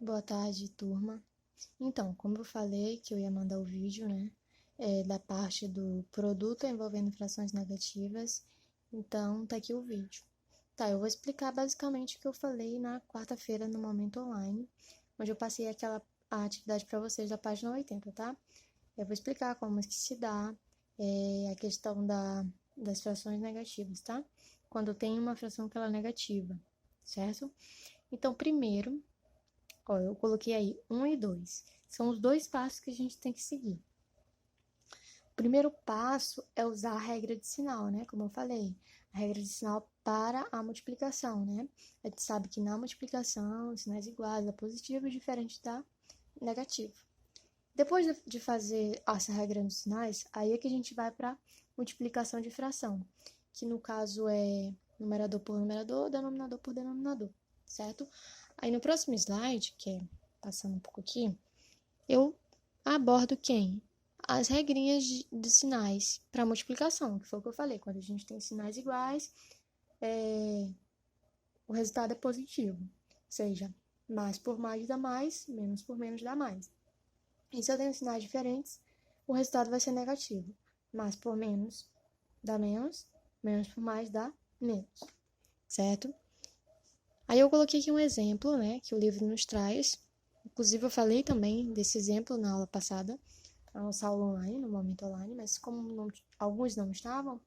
Boa tarde, turma. Então, como eu falei que eu ia mandar o vídeo, né, da parte do produto envolvendo frações negativas, então tá aqui o vídeo. Tá, eu vou explicar basicamente o que eu falei na quarta-feira no Momento Online, onde eu passei a atividade para vocês da página 80, tá? Eu vou explicar como é que se dá a questão das frações negativas, tá? Quando tem uma fração que ela é negativa, certo? Então, primeiro, ó, eu coloquei aí 1 e 2. São os dois passos que a gente tem que seguir. O primeiro passo é usar a regra de sinal, né? Como eu falei, a regra de sinal para a multiplicação, né? A gente sabe que na multiplicação, sinais iguais, a positivo é diferente da negativa. Depois de fazer essa regra dos sinais, aí é que a gente vai para multiplicação de fração, que no caso é numerador por numerador, denominador por denominador, certo? Aí no próximo slide, que é passando um pouco aqui, eu abordo quem? As regrinhas de sinais para multiplicação, que foi o que eu falei. Quando a gente tem sinais iguais, o resultado é positivo. Ou seja, mais por mais dá mais, menos por menos dá mais. E se eu tenho sinais diferentes, o resultado vai ser negativo. Mais por menos dá menos, menos por mais dá menos, certo? Aí eu coloquei aqui um exemplo, né, que o livro nos traz. Inclusive eu falei também desse exemplo na aula passada, na nossa aula online, no momento online, mas como alguns não estavam,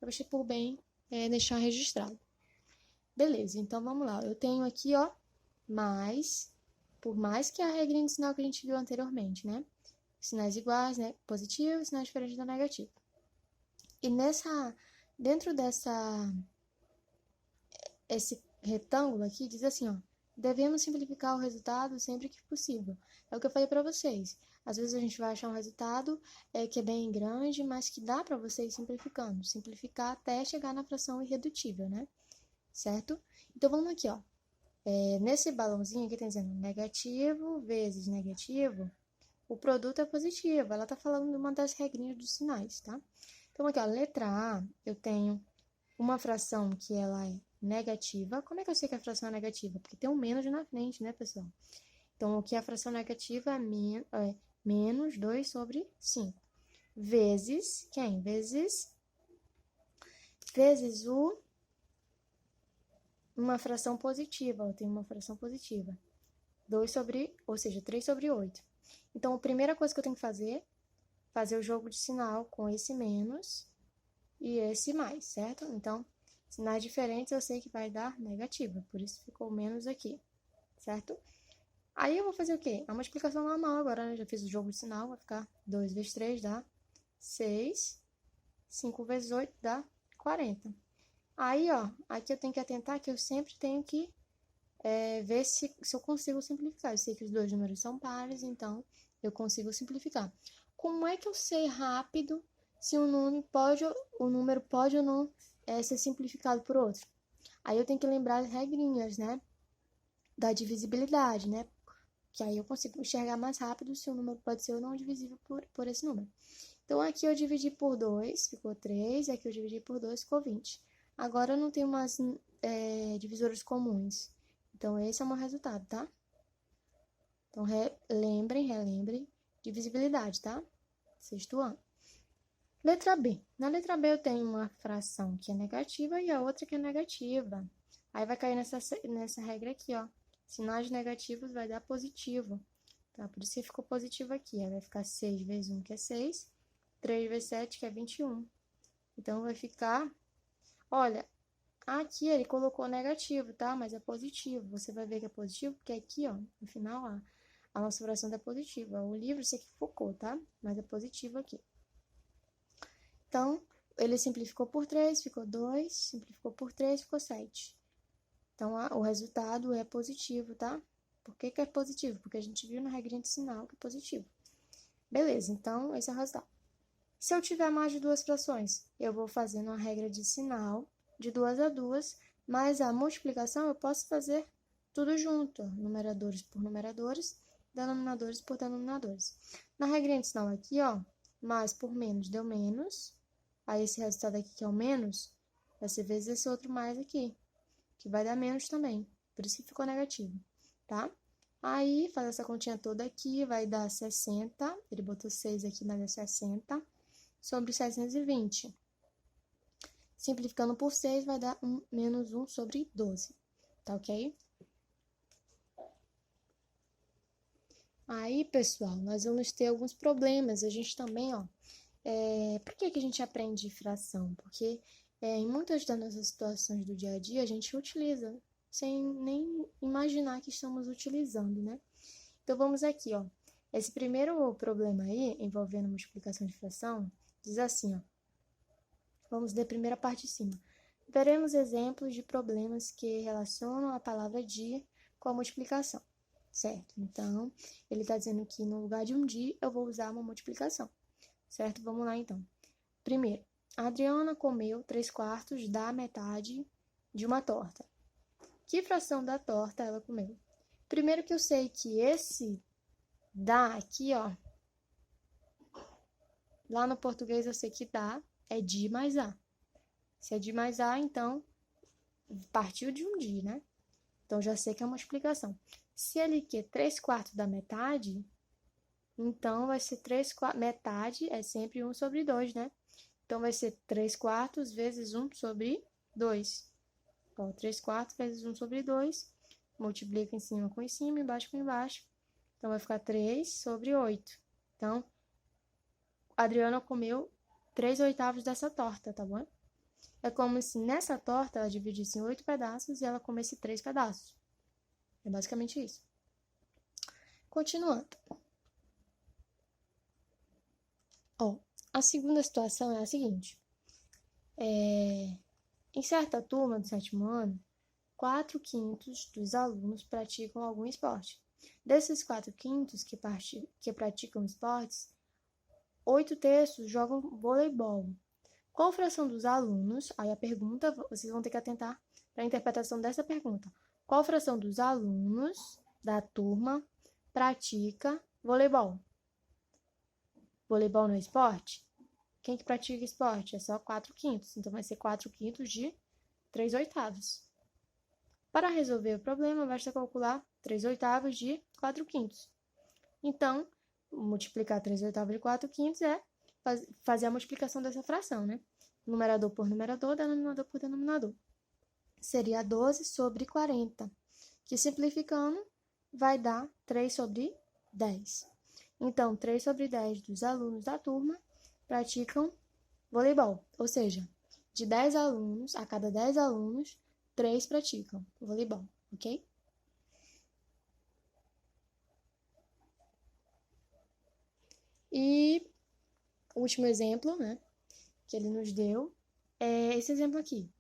eu achei por bem deixar registrado. Beleza, então vamos lá. Eu tenho aqui, ó, mais, por mais que a regrinha de sinal que a gente viu anteriormente, né? Sinais iguais, né? Positivo, sinais diferentes da negativa. E dentro esse retângulo aqui diz assim, ó, devemos simplificar o resultado sempre que possível. É o que eu falei para vocês. Às vezes a gente vai achar um resultado que é bem grande, mas que dá para você ir simplificando. Simplificar até chegar na fração irredutível, né? Certo? Então vamos aqui, ó. Nesse balãozinho aqui tem dizendo negativo vezes negativo, o produto é positivo. Ela está falando de uma das regrinhas dos sinais, tá? Então aqui, ó, letra A, eu tenho uma fração que ela é negativa. Como é que eu sei que a fração é negativa? Porque tem um menos na frente, né, pessoal? Então, o que é a fração negativa é menos 2 sobre 5. Vezes, quem? Vezes uma fração positiva. Eu tenho uma fração positiva. 2 sobre, ou seja, 3 sobre 8. Então, a primeira coisa que eu tenho que fazer o jogo de sinal com esse menos e esse mais, certo? Então, sinais diferentes eu sei que vai dar negativa, por isso ficou menos aqui, certo? Aí eu vou fazer o quê? A multiplicação normal agora, né? Já fiz o jogo de sinal, vai ficar 2 vezes 3 dá 6, 5 vezes 8 dá 40. Aí, ó, aqui eu tenho que atentar que eu sempre tenho que ver se eu consigo simplificar. Eu sei que os dois números são pares, então eu consigo simplificar. Como é que eu sei rápido se o número pode ou não ser simplificado por outro? Aí eu tenho que lembrar as regrinhas, né? Da divisibilidade, né? Que aí eu consigo enxergar mais rápido se o número pode ser ou não divisível por esse número. Então, aqui eu dividi por 2, ficou 3, aqui eu dividi por 2, ficou 20. Agora eu não tenho mais divisores comuns. Então, esse é o meu resultado, tá? Então, relembrem, divisibilidade, tá? Sexto ano. Letra B. Na letra B eu tenho uma fração que é negativa e a outra que é negativa. Aí vai cair nessa regra aqui, ó. Sinais negativos vai dar positivo, tá? Por isso que ficou positivo aqui. Aí vai ficar 6 vezes 1, que é 6. 3 vezes 7, que é 21. Então, vai ficar... Olha, aqui ele colocou negativo, tá? Mas é positivo. Você vai ver que é positivo, porque aqui, ó, no final, a nossa fração é positiva. O livro se equivocou, tá? Mas é positivo aqui. Então, ele simplificou por 3, ficou 2. Simplificou por 3, ficou 7. Então, o resultado é positivo, tá? Por que é positivo? Porque a gente viu na regrinha de sinal que é positivo. Beleza, então, esse é o resultado. Se eu tiver mais de duas frações, eu vou fazendo a regra de sinal de 2 a 2, mas a multiplicação eu posso fazer tudo junto, numeradores por numeradores, denominadores por denominadores. Na regrinha de sinal aqui, ó, mais por menos deu menos, aí esse resultado aqui que é o menos, vai ser vezes esse outro mais aqui, que vai dar menos também, por isso que ficou negativo, tá? Aí, faz essa continha toda aqui, vai dar 60, ele botou 6 aqui, mas é 60, sobre 720. Simplificando por 6, vai dar menos 1 sobre 12, tá ok? Aí, pessoal, nós vamos ter alguns problemas. A gente também, ó, por que a gente aprende fração? Porque em muitas das nossas situações do dia a dia, a gente utiliza, sem nem imaginar que estamos utilizando, né? Então, vamos aqui, ó. Esse primeiro problema aí, envolvendo multiplicação de fração, diz assim, ó. Vamos ler a primeira parte de cima. Veremos exemplos de problemas que relacionam a palavra dia com a multiplicação, certo? Então, ele está dizendo que no lugar de um dia, eu vou usar uma multiplicação, certo? Vamos lá, então. Primeiro, a Adriana comeu 3/4 da metade de uma torta. Que fração da torta ela comeu? Primeiro que eu sei que esse dá aqui, ó, lá no português eu sei que dá é de mais a. Se é de mais a, então partiu de um de, né? Então já sei que é uma multiplicação. Se ele quer 3/4 da metade, então vai ser 3/4. Metade é sempre 1 sobre 2, né? Então vai ser 3/4 vezes 1 sobre 2. Então, 3/4 vezes 1 sobre 2. Multiplica em cima com embaixo com embaixo. Então, vai ficar 3 sobre 8. Então, a Adriana comeu 3/8 dessa torta, tá bom? É como se nessa torta ela dividisse em 8 pedaços e ela comesse 3 pedaços. É basicamente isso. Continuando. Ó, a segunda situação é a seguinte. Em certa turma do 7º ano, 4/5 dos alunos praticam algum esporte. Desses 4/5 que praticam esportes, 8/3 jogam voleibol. Qual fração dos alunos? Aí a pergunta, vocês vão ter que atentar para a interpretação dessa pergunta. Qual fração dos alunos da turma pratica voleibol? Voleibol no esporte? Quem que pratica esporte? É só 4/5. Então, vai ser 4/5 de 3/8. Para resolver o problema, basta calcular 3/8 de 4/5. Então, multiplicar 3/8 de 4/5 é fazer a multiplicação dessa fração, né? Numerador por numerador, denominador por denominador. Seria 12 sobre 40, que simplificando vai dar 3 sobre 10. Então, 3 sobre 10 dos alunos da turma praticam voleibol, ou seja, de 10 alunos, a cada 10 alunos, 3 praticam voleibol, ok? E o último exemplo, né, que ele nos deu é esse exemplo aqui.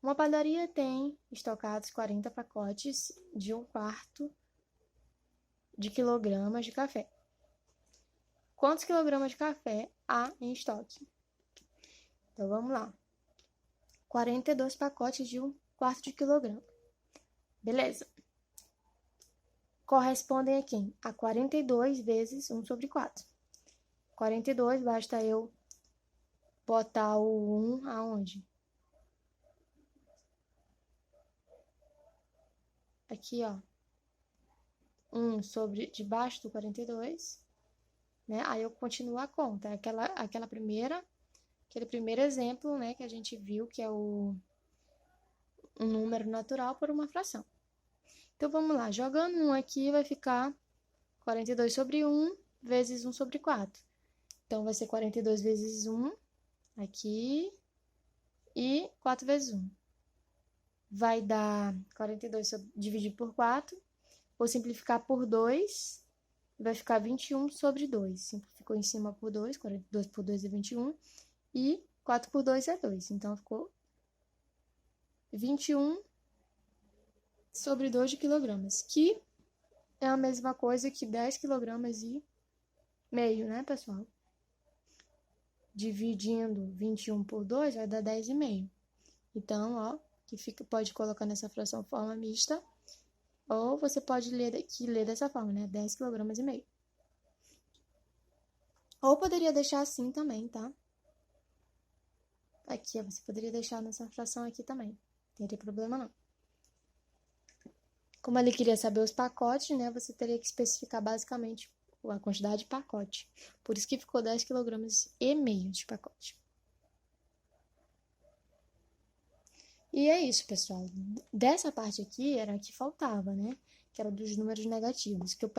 Uma padaria tem estocados 40 pacotes de 1/4 de quilogramas de café. Quantos quilogramas de café há em estoque? Então, vamos lá. 42 pacotes de 1/4 de quilograma. Beleza. Correspondem a quem? A 42 vezes 1 sobre 4. 42, basta eu botar o 1 aonde? Aqui, ó. 1 sobre debaixo do 42, né? Aí eu continuo a conta. Aquele primeiro exemplo, né, que a gente viu, que é um número natural por uma fração. Então, vamos lá. Jogando 1 aqui, vai ficar 42 sobre 1 vezes 1 sobre 4. Então, vai ser 42 vezes 1 aqui e 4 vezes 1. Vai dar 42 dividido por 4. Vou simplificar por 2. Vai ficar 21 sobre 2. Simplificou em cima por 2. 42 por 2 é 21. E 4 por 2 é 2. Então, ficou 21 sobre 2 de quilogramas, que é a mesma coisa que 10 quilogramas e meio, né, pessoal? Dividindo 21 por 2 vai dar 10,5. Então, ó, pode colocar nessa fração forma mista, ou você pode ler dessa forma, né? 10 quilogramas e meio. Ou poderia deixar assim também, tá? Aqui, você poderia deixar nessa fração aqui também. Não teria problema, não. Como ele queria saber os pacotes, né, você teria que especificar basicamente a quantidade de pacote. Por isso que ficou 10,5 kg de pacote. E é isso, pessoal. Dessa parte aqui era a que faltava, né? Que era dos números negativos. O que eu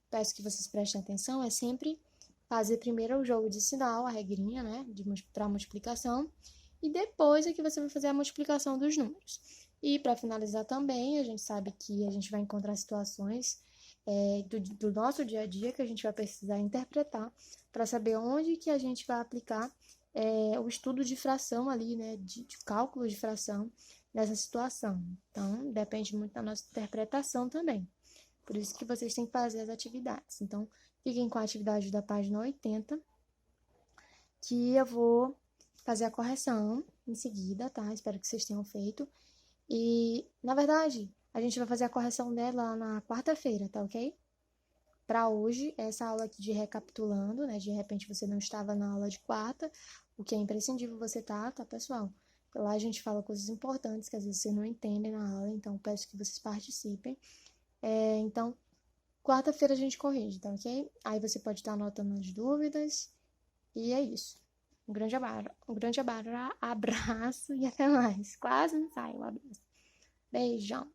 peço que vocês prestem atenção é sempre fazer primeiro o jogo de sinal, a regrinha, né? Para multiplicação. E depois é que você vai fazer a multiplicação dos números. E para finalizar também, a gente sabe que a gente vai encontrar situações do nosso dia a dia que a gente vai precisar interpretar para saber onde que a gente vai aplicar o estudo de fração ali, né, de cálculo de fração nessa situação. Então, depende muito da nossa interpretação também. Por isso que vocês têm que fazer as atividades. Então, fiquem com a atividade da página 80, que eu vou fazer a correção em seguida, tá? Espero que vocês tenham feito. E, na verdade, a gente vai fazer a correção dela na quarta-feira, tá ok? Para hoje, essa aula aqui de recapitulando, né? De repente você não estava na aula de quarta, o que é imprescindível você tá, pessoal? Lá a gente fala coisas importantes que às vezes vocês não entendem na aula, então peço que vocês participem. Então, quarta-feira a gente corrige, tá ok? Aí você pode estar anotando as dúvidas. E é isso. Um grande abraço e até mais. Quase não sai o abraço. Beijão.